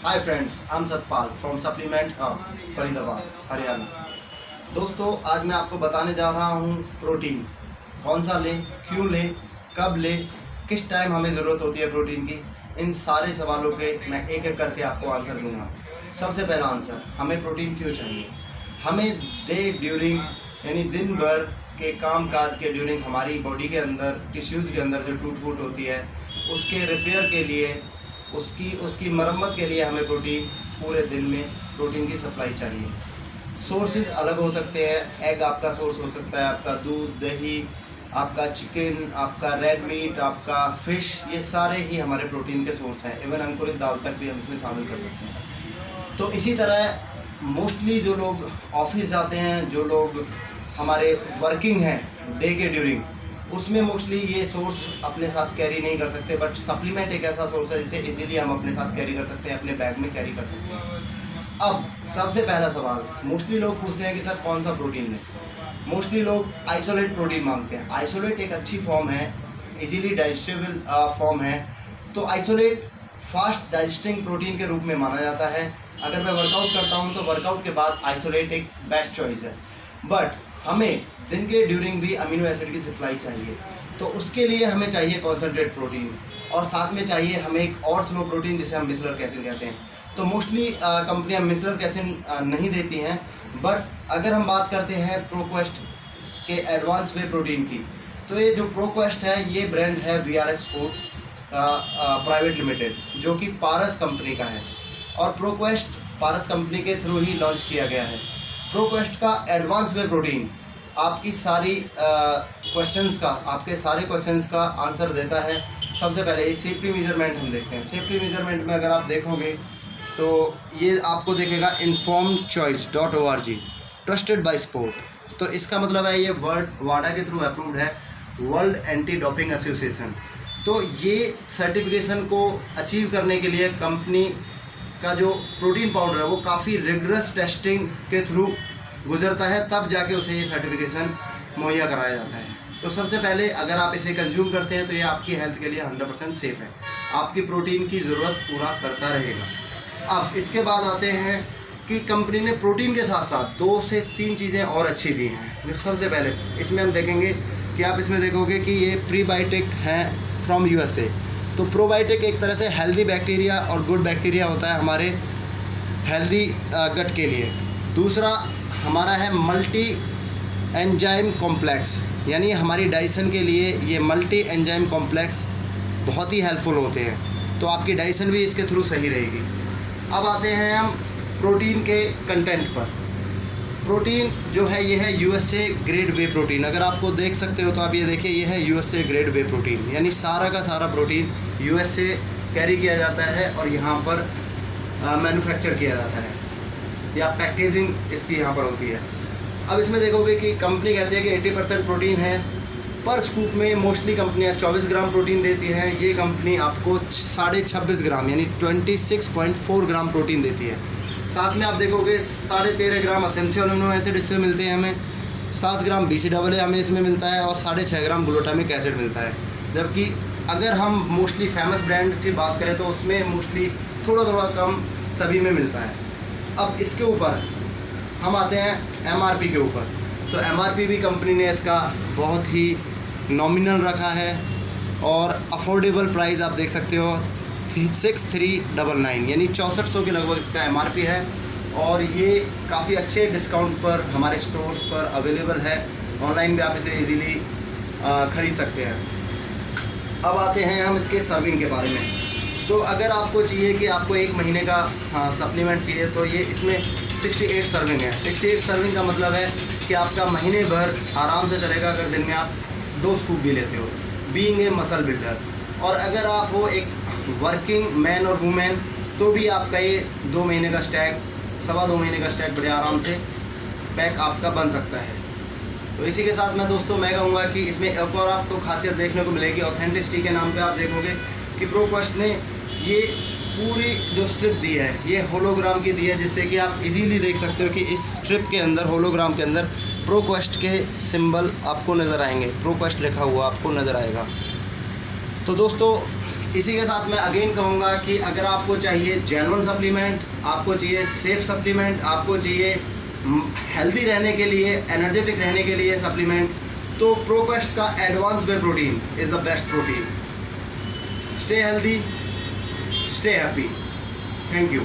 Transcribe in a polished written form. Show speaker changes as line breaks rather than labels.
Hi friends, I am Satpal from supplement hub Faridabad Haryana. दोस्तों, आज मैं आपको बताने जा रहा हूँ प्रोटीन कौन सा लें, क्यों लें, कब लें, किस टाइम हमें ज़रूरत होती है प्रोटीन की। इन सारे सवालों के मैं एक एक करके आपको आंसर दूंगा। सबसे पहला आंसर, हमें प्रोटीन क्यों चाहिए। हमें डे ड्यूरिंग यानी दिन भर के काम काज के ड्यूरिंग हमारी बॉडी के अंदर टिश्यूज़ के अंदर जो टूट फूट होती है उसके रिपेयर के लिए, उसकी मरम्मत के लिए हमें प्रोटीन पूरे दिन में प्रोटीन की सप्लाई चाहिए। सोर्सेज अलग हो सकते हैं। एग आपका सोर्स हो सकता है, आपका दूध, दही, आपका चिकन, आपका रेड मीट, आपका फ़िश, ये सारे ही हमारे प्रोटीन के सोर्स हैं। इवन अंकुरित दाल तक भी हम इसमें शामिल कर सकते हैं। तो इसी तरह मोस्टली जो लोग ऑफिस जाते हैं, जो लोग हमारे वर्किंग हैं डे के ड्यूरिंग, उसमें मोस्टली ये सोर्स अपने साथ कैरी नहीं कर सकते। बट सप्लीमेंट एक ऐसा सोर्स है जिसे इजीली हम अपने साथ कैरी कर सकते हैं, अपने बैग में कैरी कर सकते हैं। अब सबसे पहला सवाल, मोस्टली लोग पूछते हैं कि सर कौन सा प्रोटीन लें। मोस्टली लोग आइसोलेट प्रोटीन मांगते हैं। आइसोलेट एक अच्छी फॉर्म है, इजीली डाइजेस्टेबल फॉर्म है। तो आइसोलेट फास्ट डाइजेस्टिंग प्रोटीन के रूप में माना जाता है। अगर मैं वर्कआउट करता हूँ तो वर्कआउट के बाद आइसोलेट एक बेस्ट चॉइस है। बट हमें दिन के ड्यूरिंग भी अमीनो एसिड की सप्लाई चाहिए, तो उसके लिए हमें चाहिए कॉन्सेंट्रेट प्रोटीन, और साथ में चाहिए हमें एक और स्लो प्रोटीन जिसे हम मिसलर कैसिन कहते हैं। तो मोस्टली कंपनियां मिसलर कैसिन नहीं देती हैं। बट अगर हम बात करते हैं प्रोक्वेस्ट के एडवांस वे प्रोटीन की, तो ये जो प्रोक्वेस्ट है ये ब्रांड है VRS फूड प्राइवेट लिमिटेड, जो कि पारस कंपनी का है। और प्रोक्वेस्ट पारस कंपनी के थ्रू ही लॉन्च किया गया है। प्रोक्वेस्ट का एडवांस वे प्रोटीन आपकी सारी क्वेश्चंस का, आपके सारे क्वेश्चंस का आंसर देता है। सबसे पहले ये सेफ्टी मेजरमेंट हम देखते हैं। सेफ्टी मेजरमेंट में अगर आप देखोगे तो ये आपको देखेगा informedchoice.org, ट्रस्टेड बाय स्पोर्ट। तो इसका मतलब है ये वर्ल्ड वाडा के थ्रू अप्रूव्ड है, वर्ल्ड एंटी डोपिंग एसोसिएशन। तो ये सर्टिफिकेशन को अचीव करने के लिए कंपनी का जो प्रोटीन पाउडर है वो काफ़ी रिगरस टेस्टिंग के थ्रू गुजरता है, तब जाके उसे ये सर्टिफिकेशन मुहैया कराया जाता है। तो सबसे पहले अगर आप इसे कंज्यूम करते हैं तो ये आपकी हेल्थ के लिए 100% सेफ़ है, आपकी प्रोटीन की ज़रूरत पूरा करता रहेगा। अब इसके बाद आते हैं कि कंपनी ने प्रोटीन के साथ साथ 2 से 3 चीज़ें और अच्छी दी हैं। जो सबसे पहले इसमें हम देखेंगे कि आप इसमें देखोगे कि ये प्रीबायोटिक हैं फ्रॉम USA। तो प्रोबायोटिक एक तरह से हेल्दी बैक्टीरिया और गुड बैक्टीरिया होता है हमारे हेल्दी गट के लिए। दूसरा हमारा है मल्टी एंजाइम कॉम्प्लेक्स, यानी हमारी डाइजेशन के लिए ये मल्टी एंजाइम कॉम्प्लेक्स बहुत ही हेल्पफुल होते हैं। तो आपकी डाइजेशन भी इसके थ्रू सही रहेगी। अब आते हैं हम प्रोटीन के कंटेंट पर। प्रोटीन जो है ये है USA ग्रेड वे प्रोटीन। अगर आपको देख सकते हो तो आप ये देखिए, ये है USA ग्रेड वे प्रोटीन, यानी सारा का सारा प्रोटीन USA कैरी किया जाता है और यहाँ पर मैन्युफैक्चर किया जाता है, या पैकेजिंग इसकी यहाँ पर होती है। अब इसमें देखोगे कि कंपनी कहती है कि 80% प्रोटीन है। पर स्कूप में मोस्टली कंपनियाँ 24 ग्राम प्रोटीन देती हैं। ये कंपनी आपको 26.5 ग्राम यानी 26.4 ग्राम प्रोटीन देती है। साथ में आप देखोगे 13.5 ग्राम असेंशियल अमीनो एसिड इसमें मिलते हैं हमें, 7 ग्राम BCAA हमें इसमें मिलता है, और 6.5 ग्राम ग्लूटामिक एसिड मिलता है। जबकि अगर हम मोस्टली फेमस ब्रांड की बात करें तो उसमें मोस्टली थोड़ा थोड़ा कम सभी में मिलता है। अब इसके ऊपर हम आते हैं MRP के ऊपर। तो MRP भी कंपनी ने इसका बहुत ही नॉमिनल रखा है, और अफोर्डेबल प्राइस आप देख सकते हो 6399 यानी 6400 के लगभग इसका MRP है। और ये काफ़ी अच्छे डिस्काउंट पर हमारे स्टोर्स पर अवेलेबल है। ऑनलाइन भी आप इसे इजीली ख़रीद सकते हैं। अब आते हैं हम इसके सर्विंग के बारे में। तो अगर आपको चाहिए कि आपको 1 महीने का सप्लीमेंट चाहिए तो ये इसमें 68 सर्विंग है। 68 सर्विंग का मतलब है कि आपका महीने भर आराम से चलेगा अगर दिन में आप 2 स्कूप भी लेते हो, बीइंग ए मसल बिल्डर। और अगर आप हो एक वर्किंग मैन और वुमेन तो भी आपका ये 2 महीने का स्टैक, 2.25 महीने का स्टैक बड़े आराम से पैक आपका बन सकता है। तो इसी के साथ मैं दोस्तों मैं कहूँगा कि इसमें एक और आपको खासियत देखने को मिलेगी। ऑथेंटिसिटी के नाम पे आप देखोगे कि प्रोक्वेस्ट ने ये पूरी जो स्ट्रिप दी है ये होलोग्राम की दी है, जिससे कि आप इजीली देख सकते हो कि इस स्ट्रिप के अंदर, होलोग्राम के अंदर प्रोक्वेस्ट के सिंबल आपको नज़र आएंगे, प्रोक्वेस्ट लिखा हुआ आपको नज़र आएगा। तो दोस्तों इसी के साथ मैं अगेन कहूँगा कि अगर आपको चाहिए जेन्युइन सप्लीमेंट, आपको चाहिए सेफ सप्लीमेंट, आपको चाहिए हेल्दी रहने के लिए, एनर्जेटिक रहने के लिए सप्लीमेंट, तो प्रोक्वेस्ट का advance way protein is the best protein. Stay healthy, stay happy. Thank you.